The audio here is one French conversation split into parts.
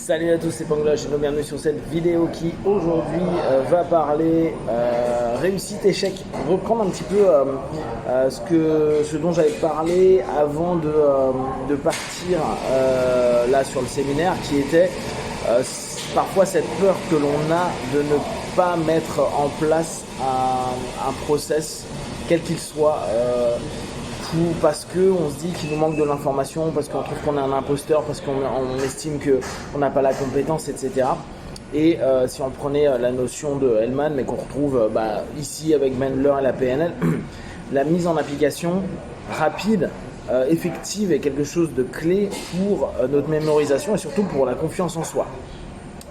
Salut à tous, c'est Pangloche et bienvenue sur cette vidéo qui aujourd'hui va parler réussite-échec. Reprendre un petit peu ce dont j'avais parlé avant de partir là sur le séminaire, qui était parfois cette peur que l'on a de ne pas mettre en place un process, quel qu'il soit. Parce qu'on se dit qu'il nous manque de l'information, parce qu'on trouve qu'on est un imposteur, parce qu'on estime qu'on n'a pas la compétence, etc. Et si on prenait la notion de Hellman, mais qu'on retrouve ici avec Mendler et la PNL, la mise en application rapide, effective est quelque chose de clé pour notre mémorisation et surtout pour la confiance en soi.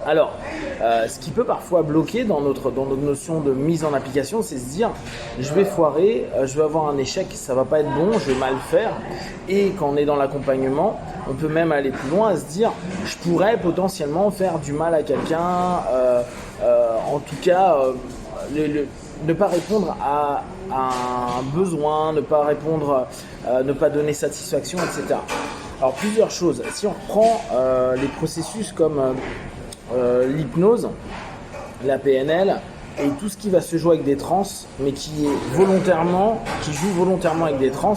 Alors, ce qui peut parfois bloquer dans notre notion de mise en application, c'est se dire je vais foirer, je vais avoir un échec, ça va pas être bon, je vais mal faire. Et quand on est dans l'accompagnement, on peut même aller plus loin à se dire je pourrais potentiellement faire du mal à quelqu'un, en tout cas ne pas répondre à un besoin, ne pas répondre, ne pas donner satisfaction, etc. Alors plusieurs choses. Si on reprend les processus comme l'hypnose, la PNL et tout ce qui va se jouer avec des trans, mais qui joue volontairement avec des trans,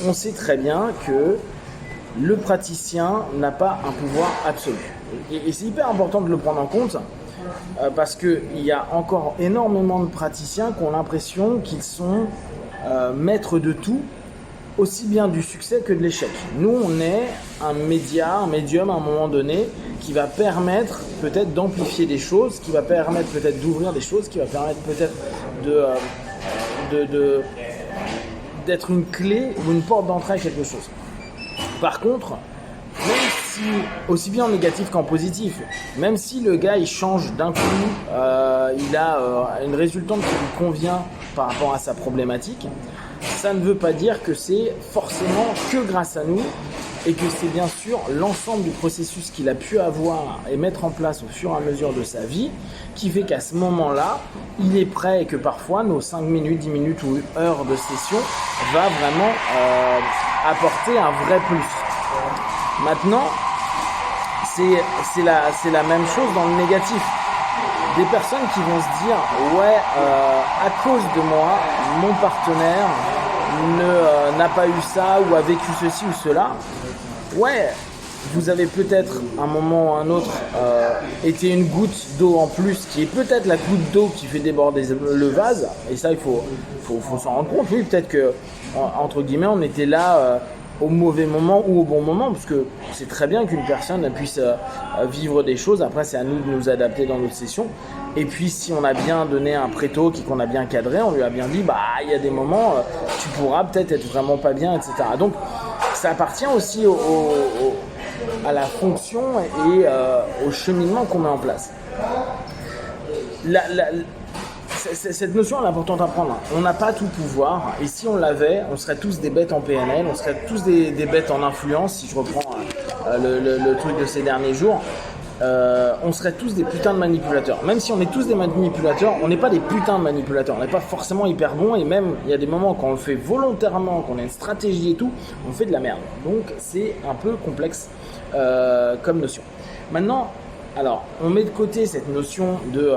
on sait très bien que le praticien n'a pas un pouvoir absolu. Et c'est hyper important de le prendre en compte parce qu'il y a encore énormément de praticiens qui ont l'impression qu'ils sont maîtres de tout, aussi bien du succès que de l'échec. Nous, on est un médium à un moment donné qui va permettre peut-être d'amplifier des choses, qui va permettre peut-être d'ouvrir des choses, qui va permettre peut-être d'être une clé ou une porte d'entrée à quelque chose. Par contre, même si, aussi bien en négatif qu'en positif, même si le gars il change d'un coup, il a une résultante qui lui convient par rapport à sa problématique, ça ne veut pas dire que c'est forcément que grâce à nous et que c'est bien sûr l'ensemble du processus qu'il a pu avoir et mettre en place au fur et à mesure de sa vie qui fait qu'à ce moment-là, il est prêt et que parfois nos 5 minutes, 10 minutes ou heures de session va vraiment apporter un vrai plus. Maintenant, c'est la même chose dans le négatif. Des personnes qui vont se dire à cause de moi, mon partenaire n'a pas eu ça ou a vécu ceci ou cela. Ouais, vous avez peut-être un moment ou un autre été une goutte d'eau en plus qui est peut-être la goutte d'eau qui fait déborder le vase. Et ça, il faut s'en rendre compte. Oui, peut-être que entre guillemets, on était là au mauvais moment ou au bon moment, parce que c'est très bien qu'une personne puisse vivre des choses. Après, c'est à nous de nous adapter dans notre session. Et puis, si on a bien donné un préto qu'on a bien cadré, on lui a bien dit, il y a des moments, tu pourras peut-être être vraiment pas bien, etc. Donc, ça appartient aussi à la fonction et au cheminement qu'on met en place. Cette notion est importante à prendre. On n'a pas tout pouvoir et si on l'avait, on serait tous des bêtes en PNL, on serait tous des bêtes en influence, si je reprends le truc de ces derniers jours. On serait tous des putains de manipulateurs. Même si on est tous des manipulateurs, on n'est pas des putains de manipulateurs. On n'est pas forcément hyper bons et même il y a des moments quand on le fait volontairement, qu'on a une stratégie et tout, on fait de la merde. Donc c'est un peu complexe comme notion. Maintenant, alors on met de côté cette notion de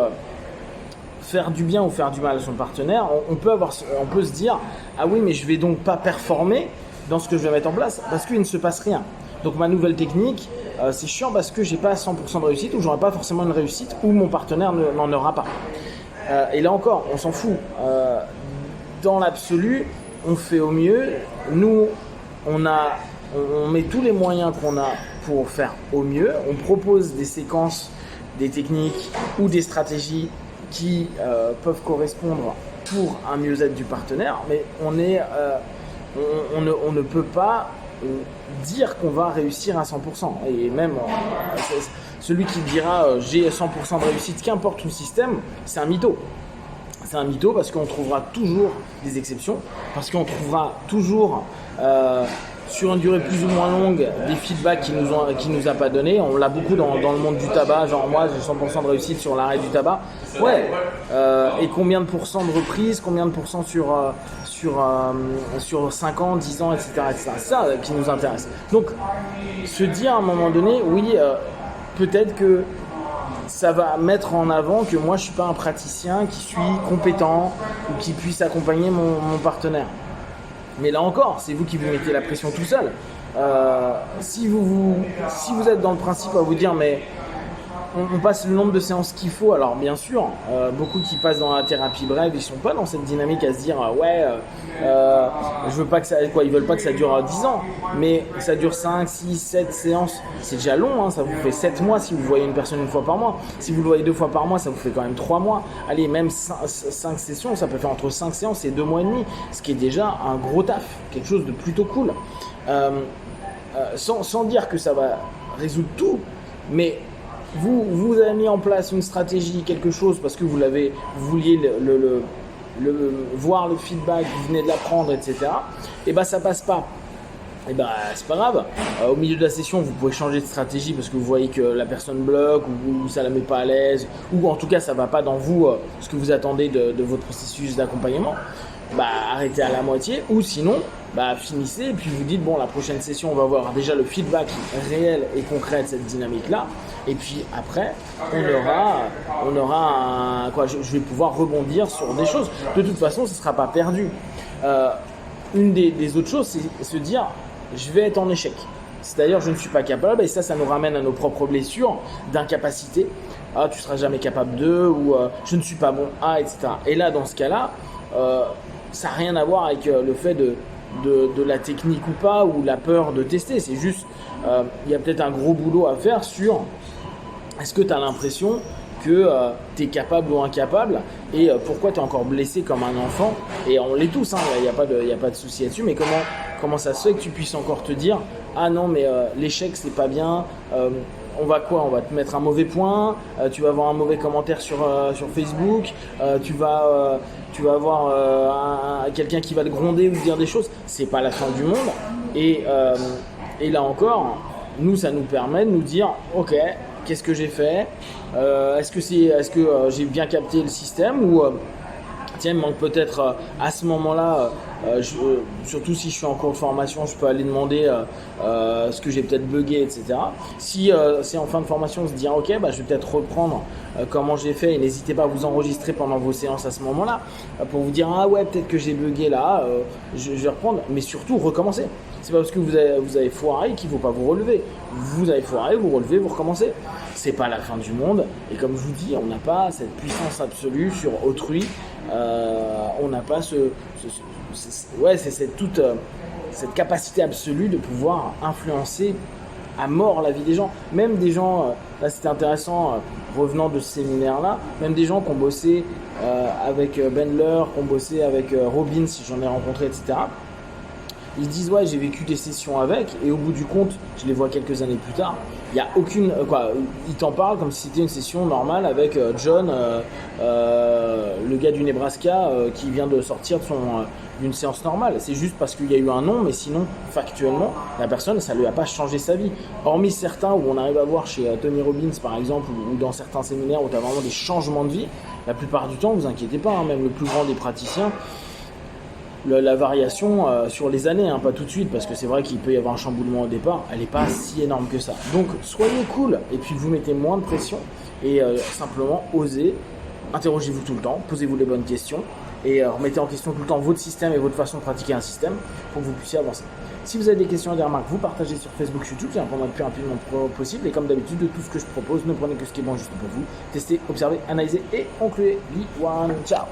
faire du bien ou faire du mal à son partenaire. On peut se dire ah oui mais je vais donc pas performer dans ce que je vais mettre en place parce qu'il ne se passe rien. Donc ma nouvelle technique, c'est chiant parce que j'ai pas 100% de réussite ou j'aurai pas forcément une réussite ou mon partenaire n'en aura pas. Et là encore, on s'en fout. Dans l'absolu, on fait au mieux. Nous, on met tous les moyens qu'on a pour faire au mieux. On propose des séquences, des techniques ou des stratégies qui peuvent correspondre pour un mieux-être du partenaire, mais on ne peut pas dire qu'on va réussir à 100%. Et même celui qui dira j'ai 100% de réussite, qu'importe le système, c'est un mytho. C'est un mytho parce qu'on trouvera toujours des exceptions, parce qu'on trouvera toujours sur une durée plus ou moins longue des feedbacks qui nous a pas donné. On l'a beaucoup dans le monde du tabac, genre moi j'ai 100% de réussite sur l'arrêt du tabac. Ouais. Et combien de pourcents de reprise, combien de pourcents sur 5 ans, 10 ans, etc. etc. C'est ça qui nous intéresse. Donc se dire à un moment donné, oui, peut-être que ça va mettre en avant que moi je suis pas un praticien qui suis compétent ou qui puisse accompagner mon partenaire. Mais là encore, c'est vous qui vous mettez la pression tout seul. Si vous êtes dans le principe à vous dire mais on passe le nombre de séances qu'il faut, alors bien sûr, beaucoup qui passent dans la thérapie brève, ils sont pas dans cette dynamique à se dire je veux pas que ça, ils veulent pas que ça dure 10 ans, mais que ça dure 5, 6, 7 séances, c'est déjà long, hein, ça vous fait 7 mois si vous voyez une personne une fois par mois. Si vous le voyez 2 fois par mois, ça vous fait quand même 3 mois. Allez, même 5 sessions, ça peut faire entre 5 séances et 2 mois et demi, ce qui est déjà un gros taf, quelque chose de plutôt cool. Sans dire que ça va résoudre tout, mais vous avez mis en place une stratégie, quelque chose, parce que vous vouliez voir le feedback, vous venez de l'apprendre, etc. Et ça passe pas. Et c'est pas grave. Au milieu de la session, vous pouvez changer de stratégie parce que vous voyez que la personne bloque ou ça la met pas à l'aise, ou en tout cas ça va pas dans vous ce que vous attendez de votre processus d'accompagnement. Arrêtez à la moitié, ou sinon finissez et puis vous dites bon, la prochaine session on va voir déjà le feedback réel et concret de cette dynamique là, et puis après on aura je vais pouvoir rebondir sur des choses. De toute façon ce sera pas perdu. Une des autres choses, c'est se dire je vais être en échec, c'est-à-dire je ne suis pas capable, et ça nous ramène à nos propres blessures d'incapacité. Tu seras jamais capable de, ou je ne suis pas bon à, etc. Et là dans ce cas là ça n'a rien à voir avec le fait de la technique ou pas, ou la peur de tester. C'est juste, il y a peut-être un gros boulot à faire sur est-ce que tu as l'impression que tu es capable ou incapable, et pourquoi tu es encore blessé comme un enfant. Et on l'est tous, il n'y a pas de souci là-dessus, mais comment ça se fait que tu puisses encore te dire ah non mais l'échec c'est pas bien, on va te mettre un mauvais point, tu vas avoir un mauvais commentaire sur Facebook, tu vas avoir quelqu'un qui va te gronder ou te dire des choses. C'est pas la fin du monde. Et là encore, nous, ça nous permet de nous dire ok, qu'est-ce que j'ai fait, est-ce que j'ai bien capté le système, ou tiens, il me manque peut-être à ce moment-là, surtout si je suis en cours de formation, je peux aller demander ce que j'ai peut-être bugué, etc. Si c'est en fin de formation, se dire ok, je vais peut-être reprendre comment j'ai fait, et n'hésitez pas à vous enregistrer pendant vos séances à ce moment-là pour vous dire ah ouais, peut-être que j'ai bugué là, je vais reprendre, mais surtout recommencer. C'est pas parce que vous avez foiré qu'il ne faut pas vous relever. Vous avez foiré, vous relevez, vous recommencez. C'est pas la fin du monde. Et comme je vous dis, on n'a pas cette puissance absolue sur autrui. On n'a pas c'est cette capacité absolue de pouvoir influencer à mort la vie des gens. Même des gens, là c'était intéressant, revenant de ce séminaire-là, même des gens qui ont bossé avec Bendler, qui ont bossé avec Robbins, si j'en ai rencontré, etc. Ils disent ouais, j'ai vécu des sessions avec, et au bout du compte, je les vois quelques années plus tard. Il y a aucune ils t'en parlent comme si c'était une session normale avec John, le gars du Nebraska qui vient de sortir d'une séance normale. C'est juste parce qu'il y a eu un nom, mais sinon factuellement la personne, ça lui a pas changé sa vie. Hormis certains où on arrive à voir chez Tony Robbins par exemple, ou dans certains séminaires où tu as vraiment des changements de vie, la plupart du temps, vous inquiétez pas, même le plus grand des praticiens, la variation sur les années, pas tout de suite, parce que c'est vrai qu'il peut y avoir un chamboulement au départ, elle n'est pas si énorme que ça. Donc soyez cool, et puis vous mettez moins de pression, et simplement osez, interrogez-vous tout le temps, posez-vous les bonnes questions, et remettez en question tout le temps votre système et votre façon de pratiquer un système pour que vous puissiez avancer. Si vous avez des questions et des remarques, vous partagez sur Facebook, YouTube, j'ai répondre le plus rapidement possible, et comme d'habitude, de tout ce que je propose, ne prenez que ce qui est bon juste pour vous. Testez, observez, analysez et concluez. Be one, ciao.